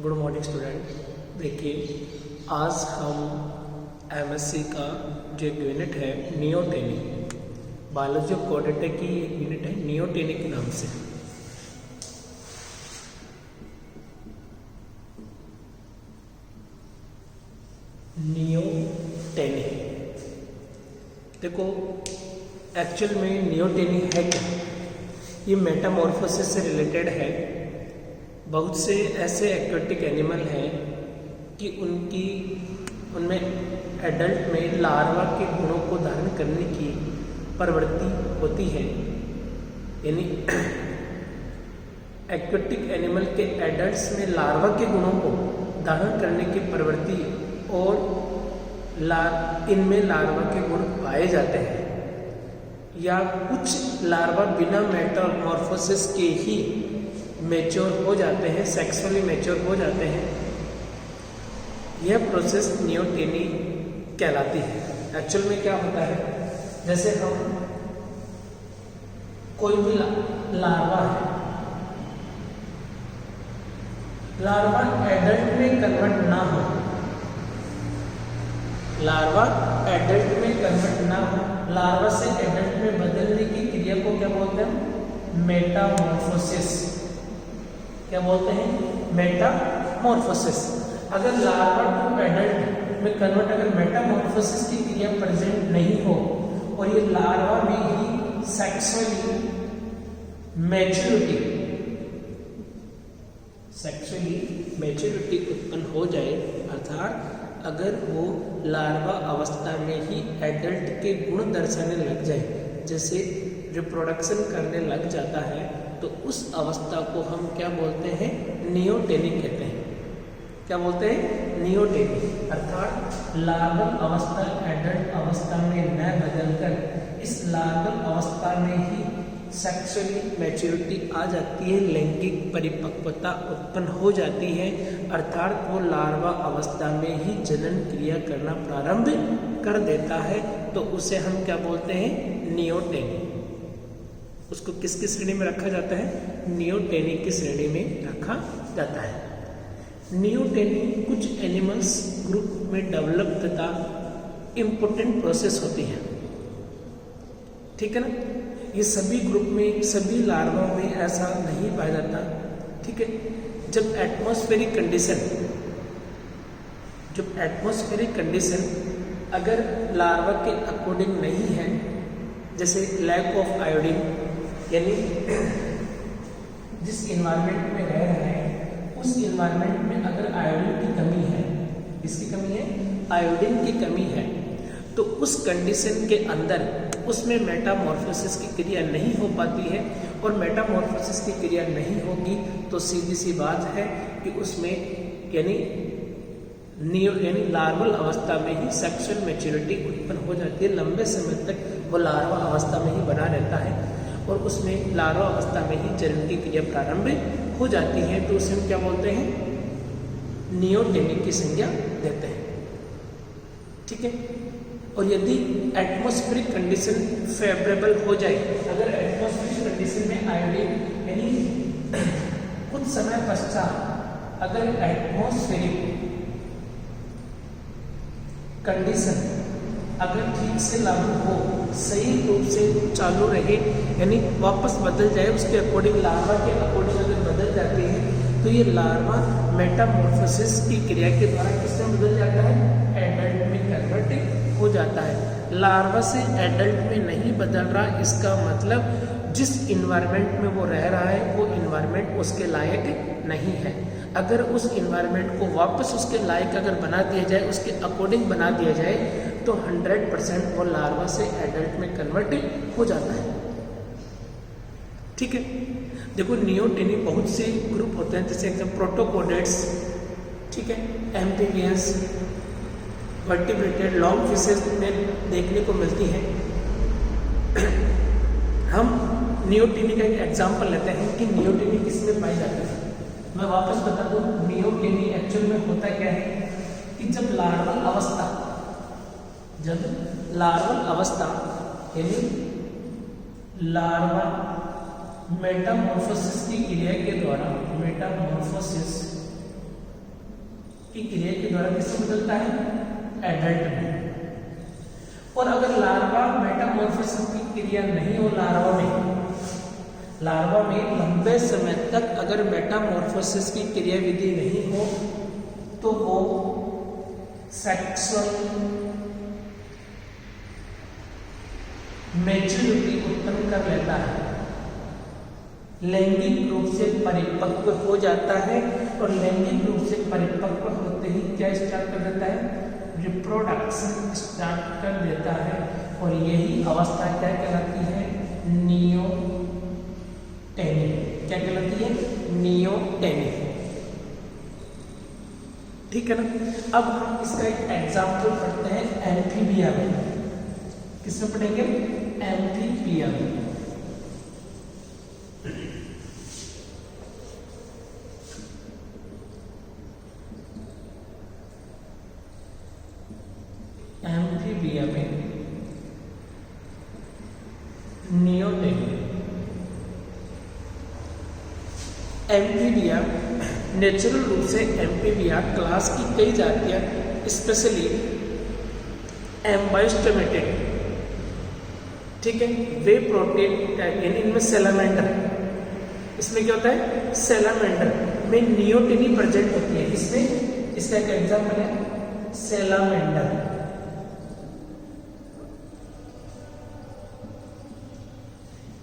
Good morning student. देखिए, आज हम एमएससी का जो एक यूनिट है नियोटेनी, बायोलॉजी ऑफ कोडेटा की एक यूनिट है नियोटेनी के नाम से। नियोटेनी, देखो एक्चुअल में नियोटेनी है क्या? ये मेटामॉर्फोसिस से रिलेटेड है। बहुत से ऐसे एक्वेटिक एनिमल हैं कि उनमें एडल्ट में लार्वा के गुणों को धारण करने की प्रवृत्ति होती है। यानी एक्वेटिक एनिमल के एडल्ट्स में लार्वा के गुणों को धारण करने की प्रवृत्ति और इनमें लार्वा के गुण पाए जाते हैं, या कुछ लार्वा बिना मेटामॉर्फोसिस के ही मैच्योर हो जाते हैं, सेक्सुअली मैच्योर हो जाते हैं। यह प्रोसेस नियोटेनी कहलाती है। एक्चुअल में क्या होता है, जैसे हम कोई भी लार्वा है, लार्वा एडल्ट में कन्वर्ट ना हो, लार्वा एडल्ट में कन्वर्ट ना हो, लार्वा से एडल्ट में बदलने की क्रिया को क्या बोलते हैं? मेटामॉर्फोसिस। क्या बोलते हैं? मेटामॉर्फोसिस। अगर लार्वा टू एडल्ट में कन्वर्ट, अगर मेटामॉर्फोसिस की क्रिया प्रेजेंट नहीं हो और ये लार्वा में ही सेक्सुअली मैच्योरिटी उत्पन्न हो जाए, अर्थात अगर वो लार्वा अवस्था में ही एडल्ट के गुण दर्शाने लग जाए, जैसे रिप्रोडक्शन करने लग जाता है, तो उस अवस्था को हम क्या बोलते हैं? नियोटेनी कहते हैं। क्या बोलते हैं? नियोटेनी। अर्थात लार्वल अवस्था एडल्ट अवस्था में न बदलकर इस लार्वल अवस्था में ही सेक्सुअली मैच्योरिटी आ जाती है, लैंगिक परिपक्वता उत्पन्न हो जाती है, अर्थात वो लार्वा अवस्था में ही जनन क्रिया करना प्रारंभ कर देता है, तो उसे हम क्या बोलते हैं? नियोटेनी। उसको किसकी श्रेणी में रखा जाता है? नियोटेनी की श्रेणी में रखा जाता है। नियोटेनी कुछ एनिमल्स ग्रुप में डेवलप तथा इम्पोर्टेंट प्रोसेस होती है, ठीक है ना? ये सभी ग्रुप में, सभी लार्वा में ऐसा नहीं पाया जाता, ठीक है? जब एटमॉस्फेरिक कंडीशन अगर लार्वा के अकॉर्डिंग नहीं है, जैसे लैक ऑफ आयोडीन, यानी जिस इन्वायरमेंट में रह रहे हैं उस इन्वायरमेंट में अगर आयोडीन की कमी है, किसकी कमी है? आयोडीन की कमी है, तो उस कंडीशन के अंदर उसमें मेटामॉर्फोसिस की क्रिया नहीं हो पाती है, और मेटामॉर्फोसिस की क्रिया नहीं होगी तो सीधी सी बात है कि उसमें यानी लार्वल अवस्था में ही सेक्सुअल मैच्योरिटी उत्पन्न हो जाती है। लंबे समय तक वो लार्वा अवस्था में ही बना रहता है और उसमें लार्वा अवस्था में ही जनन की क्रिया प्रारंभ हो जाती है, तो उसे हम क्या बोलते हैं? नियोटेनी की संज्ञा देते हैं, ठीक है? और यदि एटमॉस्फेरिक कंडीशन फेवरेबल हो जाए, अगर एटमॉस्फेरिक कंडीशन में आयोडीन यानी कुछ समय पश्चात अगर एटमॉस्फेरिक कंडीशन अगर ठीक से लागू हो, सही रूप से चालू रहे, यानी वापस बदल जाए, उसके अकॉर्डिंग लार्वा के अकॉर्डिंग अगर बदल जाती है, तो ये लार्वा मेटामॉर्फोसिस की क्रिया के द्वारा किसमें बदल जाता है? एडल्ट में कन्वर्ट हो जाता है। लार्वा से एडल्ट में नहीं बदल रहा, इसका मतलब जिस इन्वायरमेंट में वो रह रहा है वो इन्वायरमेंट उसके लायक नहीं है। अगर उस इन्वायरमेंट को वापस उसके लायक अगर बना दिया जाए, उसके अकॉर्डिंग बना दिया जाए, तो 100% वो लार्वा से एडल्ट में कन्वर्ट हो जाता है, ठीक है? देखो, नियोटेनी बहुत से ग्रुप होते हैं, जैसे एकदम प्रोटोकोडेट्स, ठीक है, एम्फीबियंस, वर्टिब्रेटेड, लॉन्ग फिशेस में देखने को मिलती है। हम नियोटेनी का एक एग्जाम्पल लेते हैं कि नियोटेनी किसमें पाई जाती है। मैं वापस बता दूं, नियोटेनी एक्चुअल में होता क्या है कि जब लार्वल अवस्था यानी लार्वा मेटामॉर्फोसिस की क्रिया के द्वारा की क्रिया के द्वारा किससे बदलता है, एडल्ट में। और अगर लार्वा मेटामॉर्फोसिस की क्रिया नहीं हो लार्वा में लंबे समय तक अगर मेटामॉर्फोसिस की क्रिया विधि नहीं हो तो वो सेक्सुअल मैच्योरिटी उत्पन्न कर लेता है, लैंगिक रूप से परिपक्व हो जाता है और लैंगिक रूप से परिपक्व होते ही क्या स्टार्ट कर देता है, रिप्रोडक्शन स्टार्ट कर देता है। और यही अवस्था क्या कहलाती है, नियोटेनी। क्या कहलाती है, नियोटेनी। ठीक है ना। अब हम इसका एक एग्जाम्पल पढ़ते हैं एम्फीबिया में। किसमें पढ़ेंगे, एम्फीबिया में। एम्फीबिया में नियोटेनी। एम्फीबिया नेचुरल रूप से एम्फीबिया क्लास की कई जातियां स्पेशली एम्बाइस्टोमेटेड, ठीक है, वे प्रोटीन यानी इनमें सेलामेंडर, इसमें क्या होता है, सेलामेंडर में नियोटेनी प्रेजेंट होती है। इसमें इसका एक एग्जाम्पल है सेलामेंडर।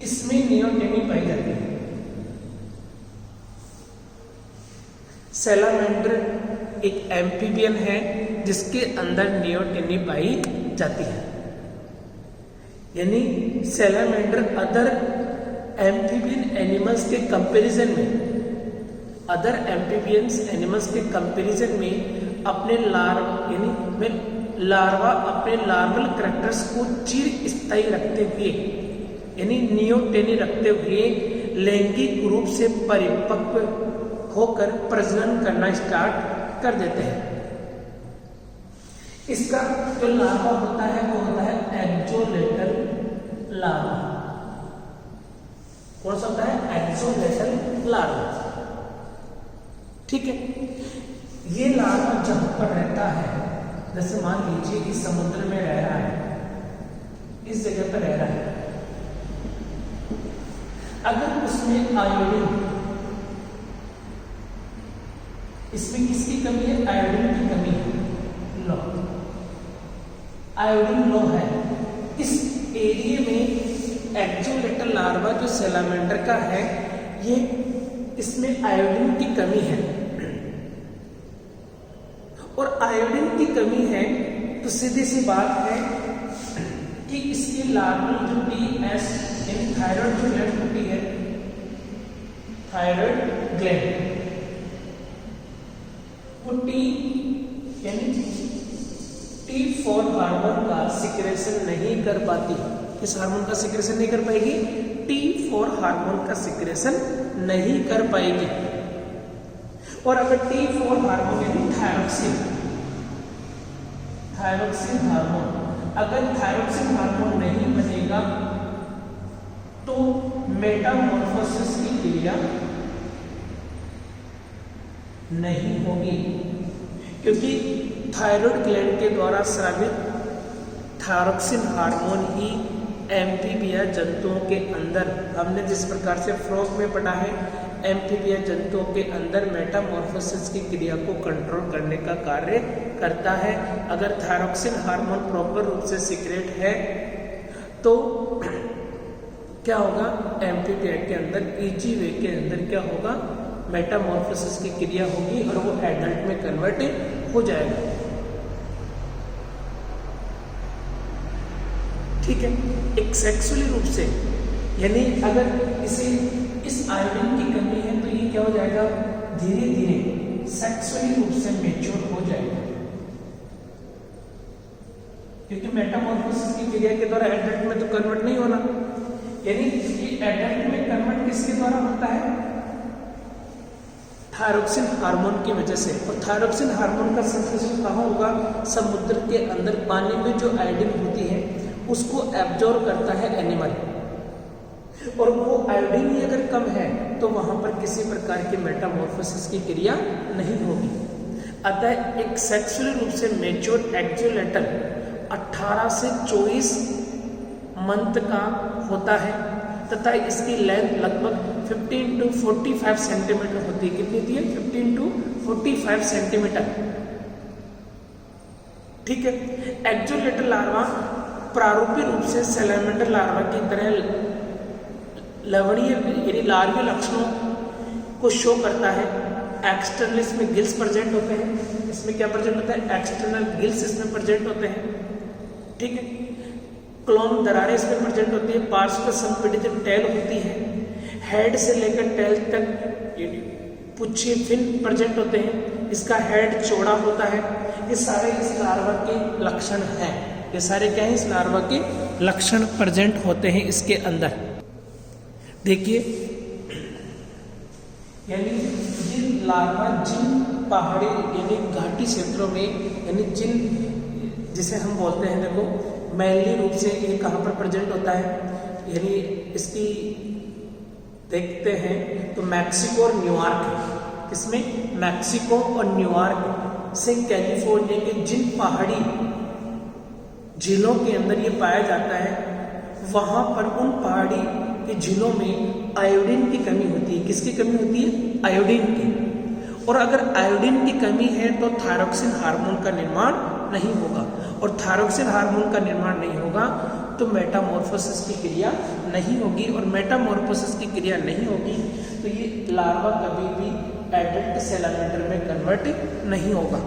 इसमें नियोटेनी पाई जाती है। सेलामेंडर एक एम्फीबियन है जिसके अंदर नियोटेनी पाई जाती है। यानी सेलामेंडर अदर एम्फीबियन एनिमल्स के कंपैरिजन में, अदर एम्फीबियंस एनिमल्स के कंपैरिजन में अपने लार्वा अपने लार्वल कैरेक्टर्स को चिर स्थायी रखते हुए, यानी नियोटेनी रखते हुए लैंगिक रूप से परिपक्व होकर प्रजनन करना स्टार्ट कर देते हैं। इसका जो लार्वा होता है वो होता है एक्सोलेटल लार्वा। कौन सा होता है, एक्सोलेटल लार्वा। ठीक है। ये लार्वा जहां पर रहता है, जैसे मान लीजिए कि समुद्र में रह रहा है, इस जगह पर रह रहा है, अगर उसमें आयोडीन, इसमें किसकी कमी है, आयोडीन की कमी है, लो, आयोडीन लो है, इस एरिया में एक्सोलेटल लार्वा जो सेलामेंडर का है, ये इसमें आयोडीन की कमी है। और आयोडीन की कमी है तो सीधी सी बात है कि इसकी लार्वल जो टीएस यानी थायराइड जो ग्लैंड होती है, थायराइड ग्लैंड, वो टी यानी T4 हार्मोन का सिक्रेशन नहीं कर पाती। किस हार्मोन का सिक्रेशन नहीं कर पाएगी, T4 हार्मोन का सिक्रेशन नहीं कर पाएगी। और अगर T4 हार्मोन यानी थायरोक्सिन हार्मोन, अगर थायरोक्सिन हार्मोन नहीं बनेगा तो मेटामॉर्फोसिस की क्रिया नहीं होगी, क्योंकि थायराइड ग्लैंड के द्वारा स्रावित थायरोक्सिन हार्मोन ही एम्फीबिया जंतुओं के अंदर, हमने जिस प्रकार से फ्रॉग में पढ़ा है, एम्फीबिया जंतुओं के अंदर मेटामॉर्फोसिस की क्रिया को कंट्रोल करने का कार्य करता है। अगर थायरोक्सिन हार्मोन प्रॉपर रूप से सीक्रेट है तो क्या होगा, एम्फीबिया के अंदर इजी वे के अंदर क्या होगा, मेटामॉर्फोसिस की क्रिया होगी और वो एडल्ट में कन्वर्ट हो जाएगा। ठीक है। एक सेक्सुअली रूप से, यानी अगर इसे इस आयोडीन की कमी है तो ये क्या हो जाएगा, धीरे धीरे सेक्सुअली रूप से मैच्योर हो जाएगा, क्योंकि मेटामॉर्फोसिस की क्रिया के द्वारा एडल्ट में तो कन्वर्ट नहीं होना। यानी एडल्ट में कन्वर्ट किसके द्वारा होता है, थायरोक्सिन हार्मोन की वजह से। और थायरोक्सिन हार्मोन का सिंथेसिस कहाँ होगा, समुद्र के अंदर पानी में जो आयोडीन होती है उसको एब्जॉर्ब करता है एनिमल, और वो आयोडीन ही अगर कम है तो वहां पर किसी प्रकार की मेटामॉर्फोसिस की क्रिया नहीं होगी। अतः एक सेक्सुअली रूप से मैच्योर एक्जुलेटर 18 से 24 मंथ का होता है तथा इसकी लेंथ लगभग 15 to 45 सेंटीमीटर होती है। कितनी होती है? 15 to 45 सेंटीमीटर। ठीक है। एक्जुलेटर लार्वा प्रारूपी रूप से सैलमेंडर लार्वा की तरह लवणीय यानी लार्वीय लक्षणों को शो करता है। एक्सटर्नल इसमें गिल्स प्रेजेंट होते हैं। इसमें क्या प्रेजेंट होता है? एक्सटर्नल गिल्स इसमें प्रेजेंट होते हैं। ठीक है। क्लोम दरारें इसमें प्रेजेंट होती है। पार्श्व संपीड़ित टेल होती है। हेड से लेकर टेल तक पुच्छे फिन प्रेजेंट होते हैं। इसका हेड चौड़ा होता है। ये सारे इस लार्वा के लक्षण हैं। ये सारे क्या हैं? इस लार्वा के लक्षण प्रेजेंट होते हैं इसके अंदर। देखिए, यानी जिन लार्वा जिन पहाड़ी यानी घाटी क्षेत्रों में यानी जिन जिसे हम बोलते हैं, देखो मैनली रूप से ये कहाँ पर प्रेजेंट होता है, यानी इसकी देखते हैं तो मैक्सिको और न्यूयॉर्क, इसमें मैक्सिको और न्यूयॉर्क से कैलिफोर्निया के जिन पहाड़ी झीलों के अंदर ये पाया जाता है, वहाँ पर उन पहाड़ी के झीलों में आयोडीन की कमी होती है। किसकी कमी होती है? आयोडीन की। और अगर आयोडीन की कमी है तो थायरॉक्सिन हार्मोन का निर्माण नहीं होगा, और थायरॉक्सिन हार्मोन का निर्माण नहीं होगा तो मेटामॉर्फोसिस की क्रिया नहीं होगी, और मेटामॉर्फोसिस की क्रिया नहीं होगी तो ये लार्वा कभी भी एडल्ट सैलमेंडर में कन्वर्ट नहीं होगा।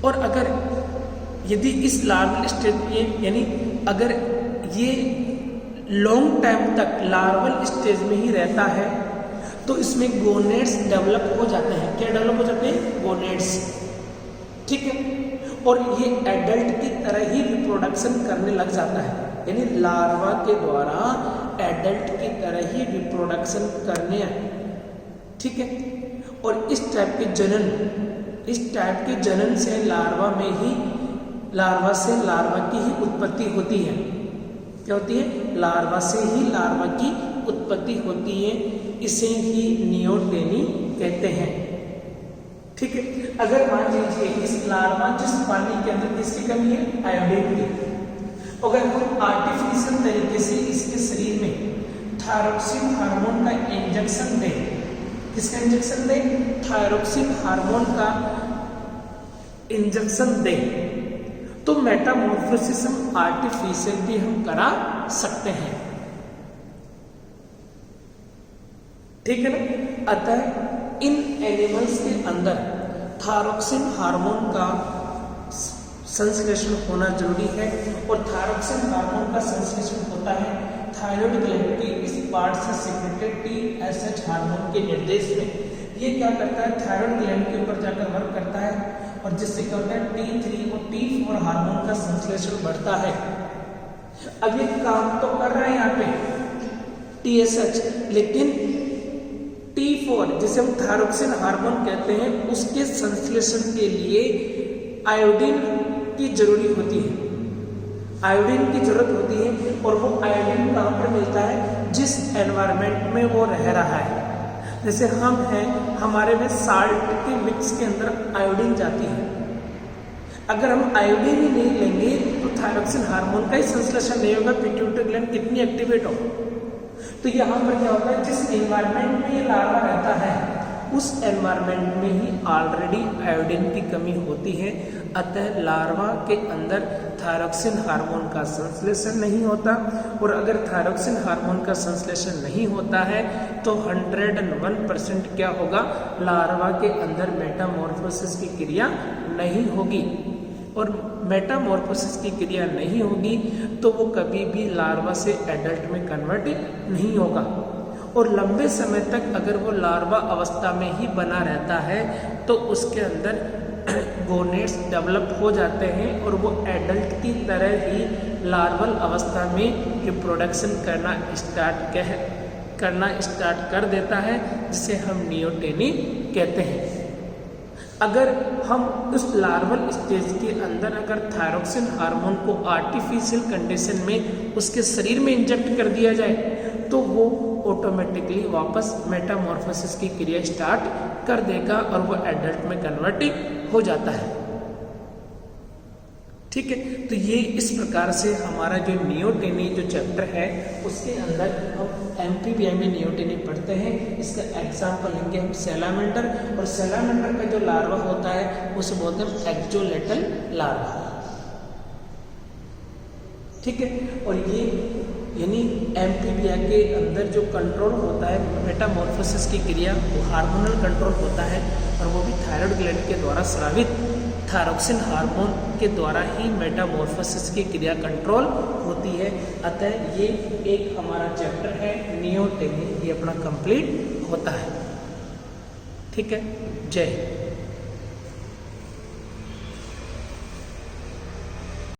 और अगर यदि इस लार्वल स्टेज में यानी अगर ये लॉन्ग टाइम तक लार्वल स्टेज में ही रहता है तो इसमें गोनेड्स डेवलप हो जाते हैं। क्या डेवलप हो जाते हैं? गोनेड्स। ठीक है। और ये एडल्ट की तरह ही रिप्रोडक्शन करने लग जाता है, यानी लार्वा के द्वारा एडल्ट की तरह ही रिप्रोडक्शन करने। ठीक है। और इस टाइप के जनन से लार्वा से लार्वा की ही उत्पत्ति होती है। क्या होती है? लार्वा से ही लार्वा की उत्पत्ति होती है। इसे ही नियोटेनी कहते हैं। ठीक है। अगर मान लीजिए इस लार्वा जिस पानी के अंदर किसकी कमी है? आयोडीन की। अगर हम आर्टिफिशियल तरीके से इसके शरीर में थायरॉक्सिन हार्मोन का इंजेक्शन दें, किसका इंजेक्शन दें? थायरॉक्सिन हार्मोन का इंजेक्शन दें तो मेटामॉर्फोसिस आर्टिफिशियल भी हम करा सकते हैं। ठीक है ना। अतः इन एनिमल्स के अंदर थायरॉक्सिन हार्मोन का संश्लेषण होना जरूरी है, और थायरॉक्सिन हार्मोन का संश्लेषण होता है थायराइड ग्लैंड के इस पार्ट से सिक्रेटेड TSH हार्मोन के निर्देश में। ये क्या करता है? थायराइड ग्लैंड के ऊपर जाकर वर्क करता है, और जिससे क्या होता है? T3 और T4 हार्मोन का संश्लेषण बढ़ता है। अब ये काम तो कर रहा है यहाँ पे TSH, लेकिन T4 जिसे हम थायरॉक्सिन हार्मोन कहते हैं, उसके संश्लेषण के लिए आयोडीन की जरूरी होती है। आयोडीन की जरूरत होती है, और वो आयोडीन कहाँ पर मिलता है? जिस एनवायरनमेंट में वो रह रहा है। जैसे हम हैं, हमारे में साल्ट के मिक्स के अंदर आयोडीन जाती है। अगर हम आयोडीन ही नहीं लेंगे तो थायरॉक्सिन हार्मोन का ही संश्लेषण नहीं होगा। पिट्यूटरी ग्लैंड कितनी एक्टिवेट हो। तो यहाँ पर क्या होता है? जिस एनवायरनमेंट में ये लार्वा रहता है उस एनवायरनमेंट में ही ऑलरेडी आयोडीन की कमी होती है। अतः लार्वा के अंदर थायरॉक्सिन हार्मोन का संश्लेषण नहीं होता, और अगर थायरॉक्सिन हार्मोन का संश्लेषण नहीं होता है तो 101% क्या होगा? लार्वा के अंदर मेटामॉर्फोसिस की क्रिया नहीं होगी, और मेटामॉर्फोसिस की क्रिया नहीं होगी तो वो कभी भी लार्वा से एडल्ट में कन्वर्ट नहीं होगा। और लंबे समय तक अगर वो लार्वा अवस्था में ही बना रहता है तो उसके अंदर गोनेड्स डेवलप हो जाते हैं, और वो एडल्ट की तरह ही लार्वल अवस्था में रिप्रोडक्शन करना स्टार्ट कर देता है, जिसे हम नियोटेनी कहते हैं। अगर हम उस लार्वल स्टेज के अंदर अगर थायरॉक्सिन हार्मोन को आर्टिफिशियल कंडीशन में उसके शरीर में इंजेक्ट कर दिया जाए तो वो ऑटोमेटिकली वापस मेटामॉर्फोसिस की क्रिया स्टार्ट कर देगा और वो एडल्ट में कन्वर्ट हो जाता है। ठीक है, तो ये इस प्रकार से हमारा जो नियोटेनी जो चैप्टर है उसके अंदर हम एमपीबीआई में नियोटेनी पढ़ते हैं। इसका एग्जाम्पल लेंगे हम सैलामेंडर, और सैलामेंडर का जो लार्वा होता है उसे बोलते हैं एक्जोलेटल लार्वा। ठीक है, और ये यानी एमपीबीआई के अंदर जो कंट्रोल होता है मेटामॉर्फोसिस की क्रिया, वो हार्मोनल कंट्रोल होता है और वो भी थायराइड ग्लैंड के द्वारा स्रावित थायरोक्सिन हार्मोन के द्वारा ही मेटामॉर्फोसिस की क्रिया कंट्रोल होती है। अतः ये एक हमारा चैप्टर है नियोटेनी, ये अपना कंप्लीट होता है। ठीक है, जय हिंद।